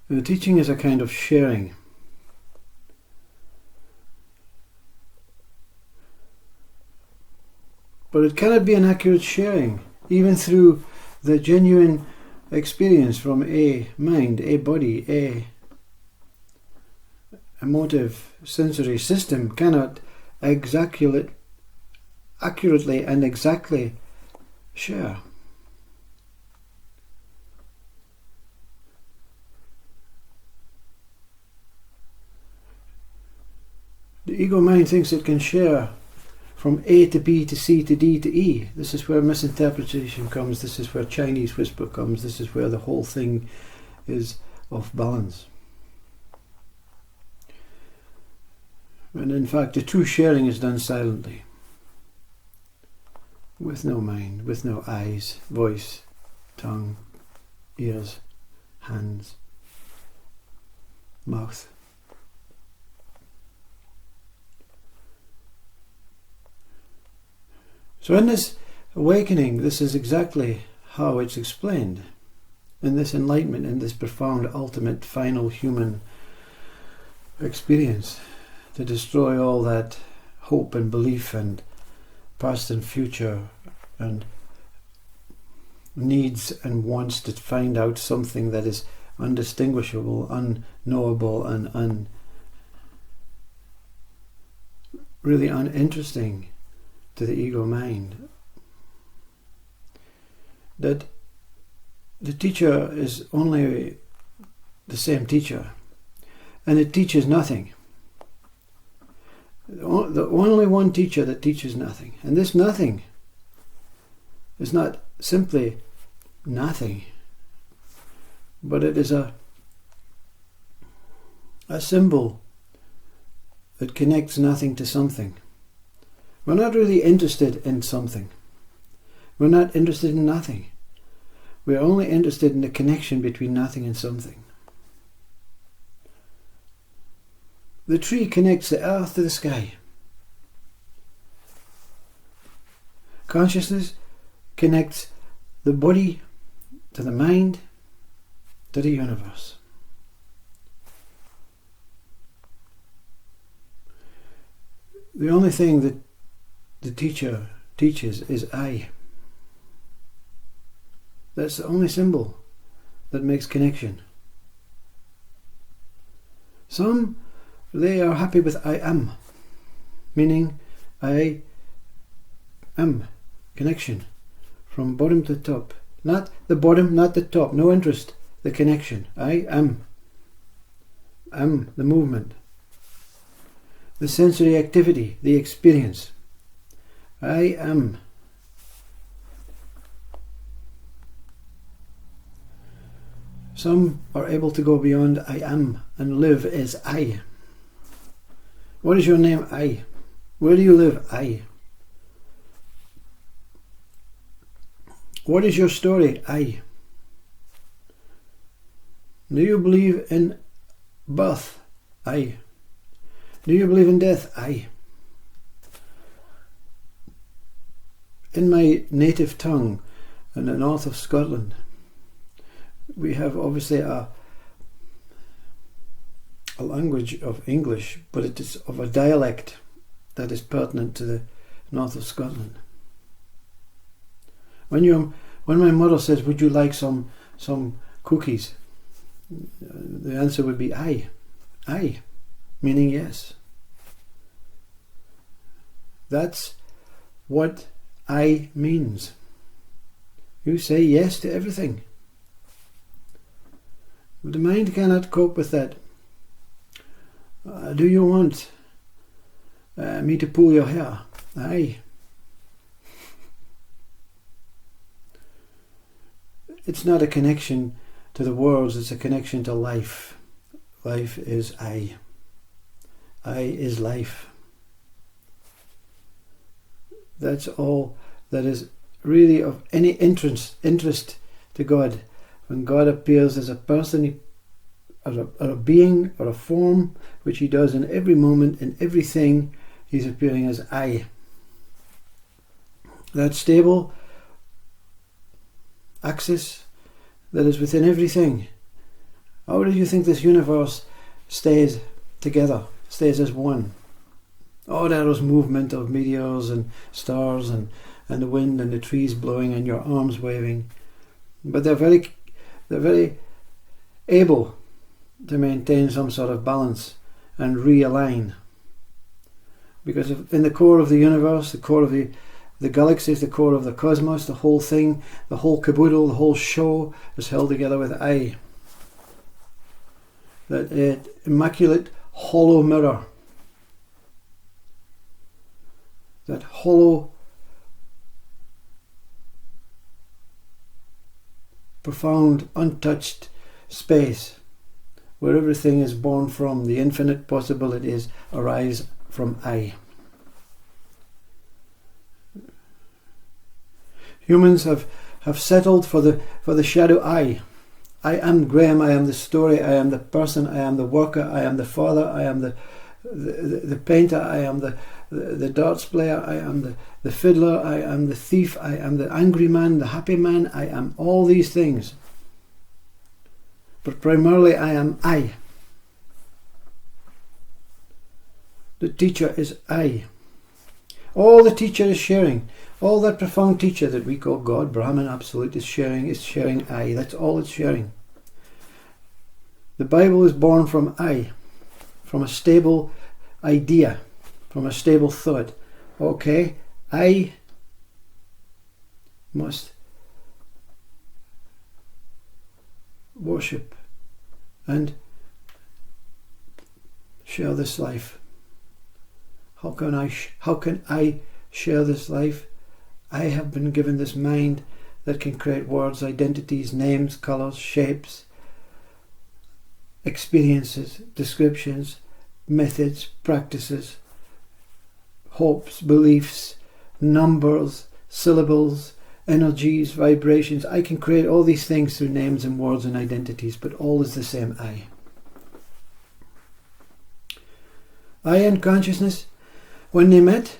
The teaching is a kind of sharing. But it cannot be an accurate sharing, even through the genuine experience from a mind, a body, a emotive sensory system cannot accurately and exactly share. The ego mind thinks it can share from A to B to C to D to E. This is where misinterpretation comes. This is where Chinese whisper comes. This is where the whole thing is off balance. And in fact, the true sharing is done silently, with no mind, with no eyes, voice, tongue, ears, hands, mouth. So in this awakening, this is exactly how it's explained. In this enlightenment, in this profound, ultimate, final human experience, to destroy all that hope and belief and past and future and needs and wants to find out something that is undistinguishable, unknowable, and really uninteresting to the ego mind. That the teacher is only the same teacher, and it teaches nothing. The only one teacher that teaches nothing, and this nothing is not simply nothing, but it is a symbol that connects nothing to something. We're not really interested in something. We're not interested in nothing. We're only interested in the connection between nothing and something. The tree connects the earth to the sky. Consciousness connects the body to the mind to the universe. The only thing that the teacher teaches is I. That's the only symbol that makes connection. Some, they are happy with I am, meaning I am, connection, from bottom to top. Not the bottom, not the top, no interest, the connection. I am the movement, the sensory activity, the experience. I am. Some are able to go beyond I am and live as I. What is your name? I. Where do you live? I. What is your story? I. Do you believe in birth? I. Do you believe in death? I. In my native tongue, in the north of Scotland, we have obviously a language of English, but it is of a dialect that is pertinent to the north of Scotland. When my mother says, "Would you like some cookies?" the answer would be aye, meaning yes. That's what I means. You say yes to everything. But the mind cannot cope with that. Do you want me to pull your hair? Aye. It's not a connection to the worlds, it's a connection to life. Life is I. I is life. That's all that is really of any interest to God. When God appears as a person, or a being, or a form, which he does in every moment, in everything, he's appearing as I. That stable axis that is within everything, How do you think this universe stays together, stays as one? Oh, there is movement of meteors and stars and the wind and the trees blowing and your arms waving. But they're very able to maintain some sort of balance and realign. Because in the core of the universe, the core of the galaxies, the core of the cosmos, the whole thing, the whole caboodle, the whole show is held together with I. That immaculate hollow mirror. That hollow, profound, untouched space where everything is born from, the infinite possibilities arise from I. Humans have settled for the shadow I. I am Graham, I am the story, I am the person, I am the worker, I am the father, I am the painter, I am the darts player, I am the fiddler, I am the thief, I am the angry man, the happy man, I am all these things. But primarily I am I. The teacher is I. All the teacher is sharing. All that profound teacher that we call God, Brahman Absolute, is sharing I. That's all it's sharing. The Bible is born from I, from a stable idea, from a stable thought. Okay, I must worship and share this life. How can I share this life? I have been given this mind that can create words, identities, names, colours, shapes, experiences, descriptions, methods, practices, hopes, beliefs, numbers, syllables, energies, vibrations. I can create all these things through names and words and identities, but all is the same I. I and consciousness, when they met,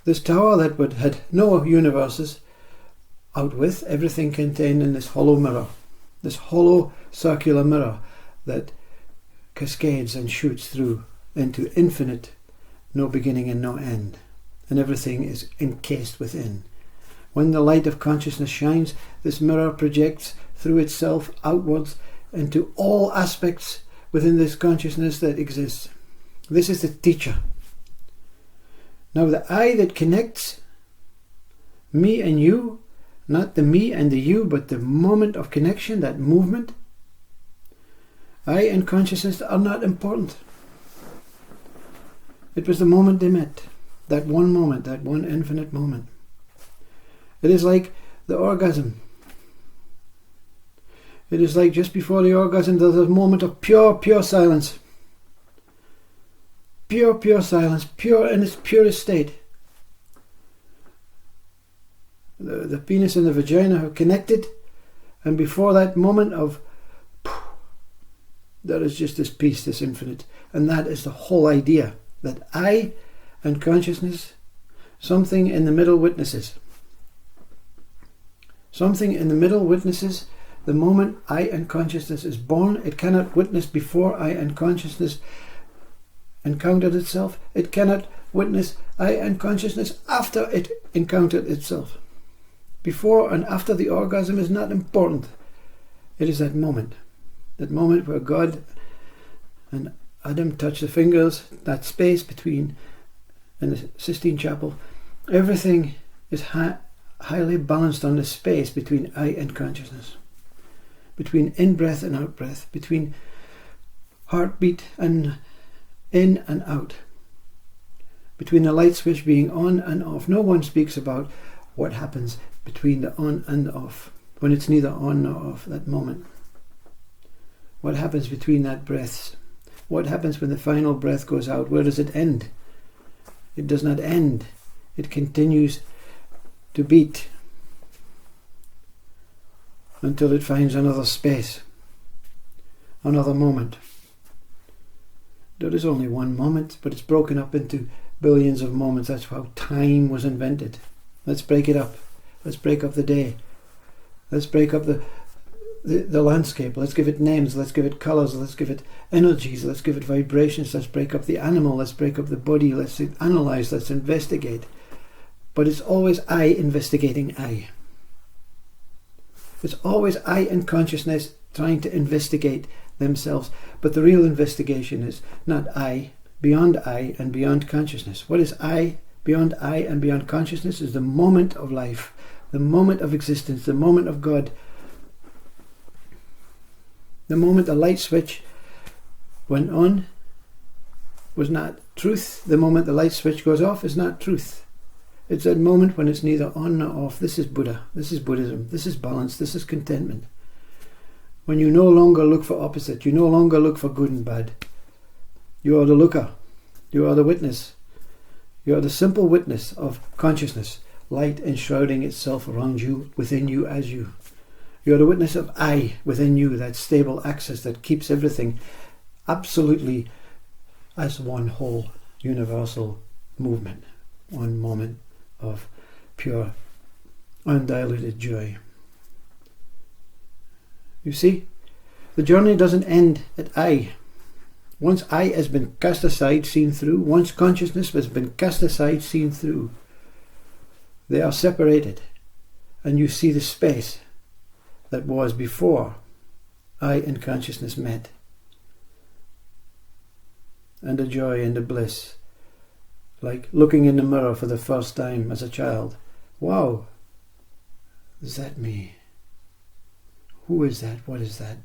this tower that had no universes out with, everything contained in this hollow mirror, this hollow circular mirror that cascades and shoots through into infinite, no beginning and no end, and everything is encased within. When the light of consciousness shines, this mirror projects through itself outwards into all aspects within this consciousness that exists. This is the teacher. Now the I that connects me and you, not the me and the you, but the moment of connection, that movement, I and consciousness are not important. It was the moment they met, that one moment, that one infinite moment. It is like the orgasm. It is like just before the orgasm there's a moment of pure silence. Pure silence, pure in its purest state. The penis and the vagina are connected, and before that moment of there is just this peace, this infinite, and that is the whole idea, that I and consciousness, something in the middle witnesses. Something in the middle witnesses the moment I and consciousness is born. It cannot witness before I and consciousness encountered itself. It cannot witness I and consciousness after it encountered itself. Before and after the orgasm is not important. It is that moment where God and Adam touch the fingers, that space between, in the Sistine Chapel, everything is highly balanced on the space between I and consciousness, between in-breath and out-breath, between heartbeat and in and out, between the light switch being on and off. No one speaks about what happens between the on and off, when it's neither on nor off, that moment. What happens between that breaths? What happens when the final breath goes out? Where does it end? It does not end. It continues to beat until it finds another space, another moment. There is only one moment, but it's broken up into billions of moments. That's how time was invented. Let's break it up. Let's break up the day. Let's break up the the landscape, let's give it names, let's give it colours, let's give it energies, let's give it vibrations, let's break up the animal, let's break up the body, let's analyse, let's investigate. But it's always I investigating I. It's always I and consciousness trying to investigate themselves. But the real investigation is not I, beyond I and beyond consciousness. What is I, beyond I and beyond consciousness is the moment of life, the moment of existence, the moment of God. The moment the light switch went on was not truth. The moment the light switch goes off is not truth. It's that moment when it's neither on nor off. This is Buddha. This is Buddhism. This is balance. This is contentment. When you no longer look for opposite, you no longer look for good and bad. You are the looker. You are the witness. You are the simple witness of consciousness, light enshrouding itself around you, within you, as you. You are the witness of I within you, that stable axis that keeps everything absolutely as one whole universal movement, one moment of pure, undiluted joy. You see, the journey doesn't end at I. Once I has been cast aside, seen through, once consciousness has been cast aside, seen through, they are separated, and you see the space that was before I and consciousness met, and the joy and the bliss, like looking in the mirror for the first time as a child. Wow, is that me? Who is that? What is that?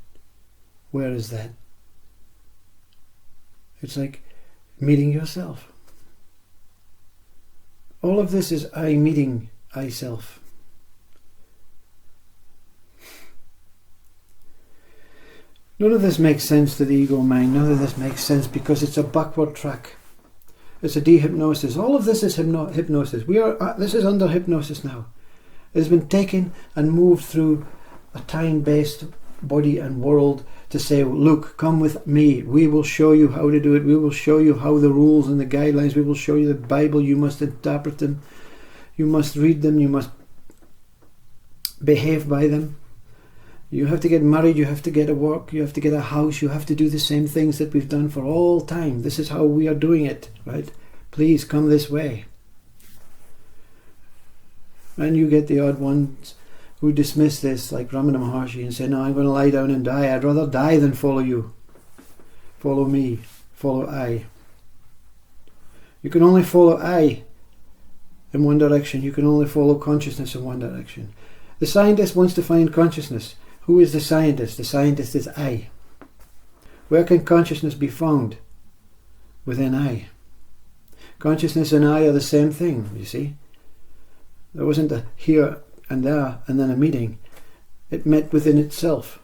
Where is that? It's like meeting yourself. All of this is I meeting I self. None of this makes sense to the ego mind. None of this makes sense because it's a backward track. It's a dehypnosis. All of this is hypnosis. This is under hypnosis now. It has been taken and moved through a time-based body and world to say, look, come with me. We will show you how to do it. We will show you how the rules and the guidelines. We will show you the Bible. You must interpret them. You must read them. You must behave by them. You have to get married. You have to get a work. You have to get a house. You have to do the same things that we've done for all time. This is how we are doing it, right? Please come this way. And you get the odd ones who dismiss this, like Ramana Maharshi, and say, no, I'm going to lie down and die. I'd rather die than follow you. Follow me. Follow I. You can only follow I in one direction. You can only follow consciousness in one direction. The scientist wants to find consciousness. Who is the scientist? The scientist is I. Where can consciousness be found? Within I. Consciousness and I are the same thing, you see. There wasn't a here and there and then a meeting. It met within itself.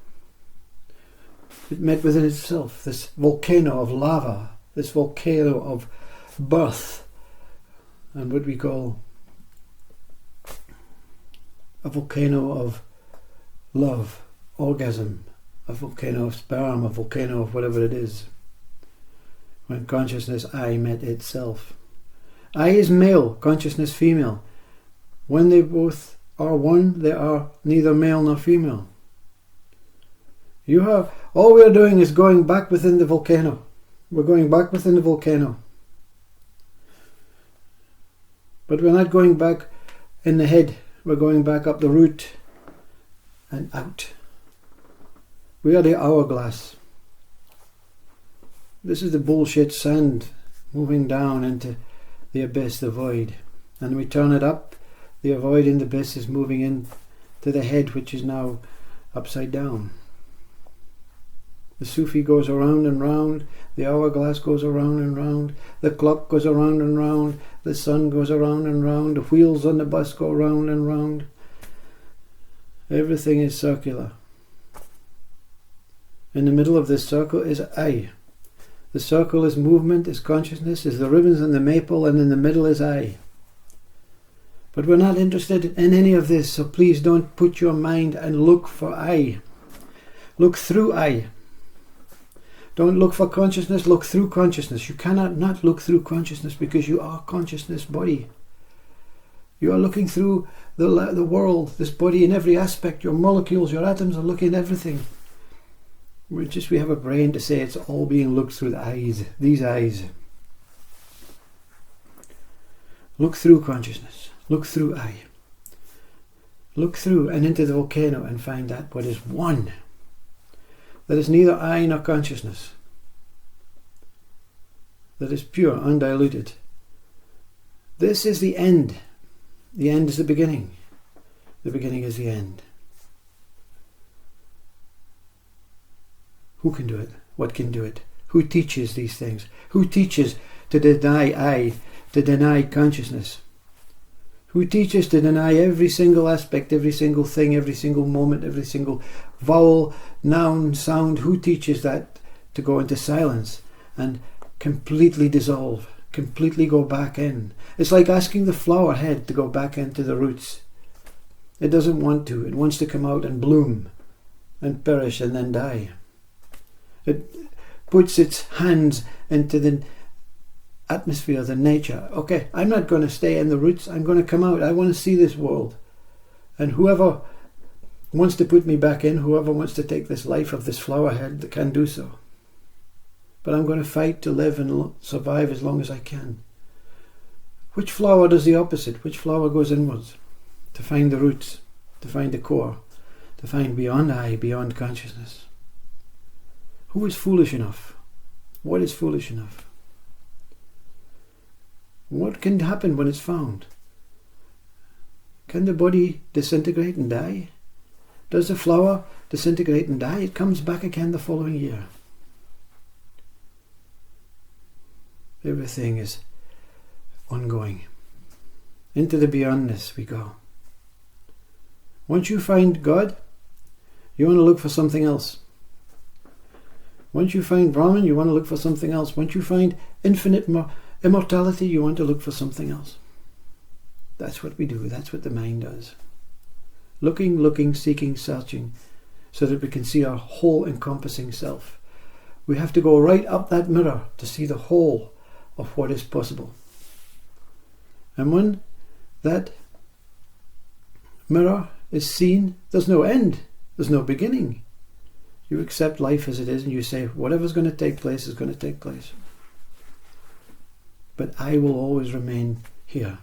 It met within itself, this volcano of lava, this volcano of birth, and what we call a volcano of love, orgasm, a volcano of sperm, a volcano of whatever it is. When consciousness I met itself. I is male, consciousness female. When they both are one, they are neither male nor female. All we are doing is going back within the volcano. We're going back within the volcano. But we're not going back in the head. We're going back up the root and out. We are the hourglass. This is the bullshit sand moving down into the abyss, the void. And we turn it up. The void in the abyss is moving in to the head, which is now upside down. The Sufi goes around and round. The hourglass goes around and round. The clock goes around and round. The sun goes around and round. The wheels on the bus go round and round. Everything is circular. In the middle of this circle is I. The circle is movement, is consciousness, is the ribbons and the maple, and in the middle is I. But we're not interested in any of this, so please don't put your mind and look for I. Look through I. Don't look for consciousness, look through consciousness. You cannot not look through consciousness because you are consciousness body. You are looking through the world, this body in every aspect. Your molecules, your atoms are looking at everything. We have a brain to say it's all being looked through the eyes, these eyes. Look through consciousness. Look through I. Look through and into the volcano and find that what is one. That is neither I nor consciousness. That is pure, undiluted. This is the end. The end is the beginning. The beginning is the end. Who can do it? What can do it? Who teaches these things? Who teaches to deny I, to deny consciousness? Who teaches to deny every single aspect, every single thing, every single moment, every single vowel, noun, sound? Who teaches that to go into silence and completely dissolve, completely go back in? It's like asking the flower head to go back into the roots. It doesn't want to. It wants to come out and bloom and perish and then die. It puts its hands into the atmosphere, the nature. Okay, I'm not going to stay in the roots. I'm going to come out. I want to see this world. And whoever wants to put me back in, whoever wants to take this life of this flower head, can do so. But I'm going to fight to live and survive as long as I can. Which flower does the opposite? Which flower goes inwards? To find the roots, to find the core, to find beyond I, beyond consciousness. Who is foolish enough? What is foolish enough? What can happen when it's found? Can the body disintegrate and die? Does the flower disintegrate and die? It comes back again the following year. Everything is ongoing. Into the beyondness we go. Once you find God, you want to look for something else. Once you find Brahman, you want to look for something else. Once you find infinite immortality, you want to look for something else. That's what we do. That's what the mind does. Looking, seeking, searching, so that we can see our whole encompassing self. We have to go right up that mirror to see the whole of what is possible. And when that mirror is seen, there's no end. There's no beginning. You accept life as it is and you say, whatever's going to take place is going to take place. But I will always remain here,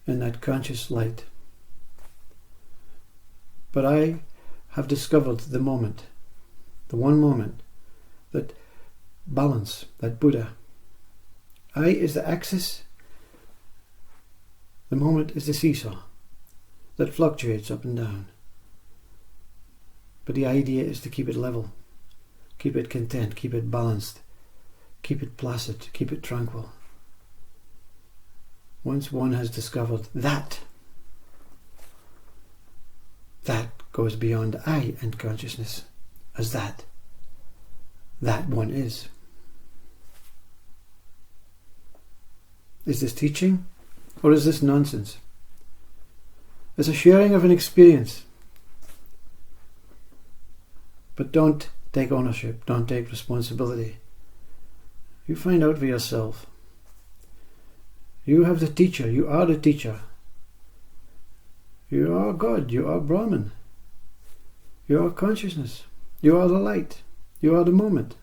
in that conscious light. But I have discovered the moment, the one moment, that balance, that Buddha. I is the axis, the moment is the seesaw that fluctuates up and down. But the idea is to keep it level, keep it content, keep it balanced, keep it placid, keep it tranquil. Once one has discovered that goes beyond I and consciousness as that one is. Is this teaching or is this nonsense? It's a sharing of an experience. But don't take ownership, don't take responsibility. You find out for yourself. You have the teacher, you are the teacher. You are God, you are Brahman. You are consciousness, you are the light, you are the moment.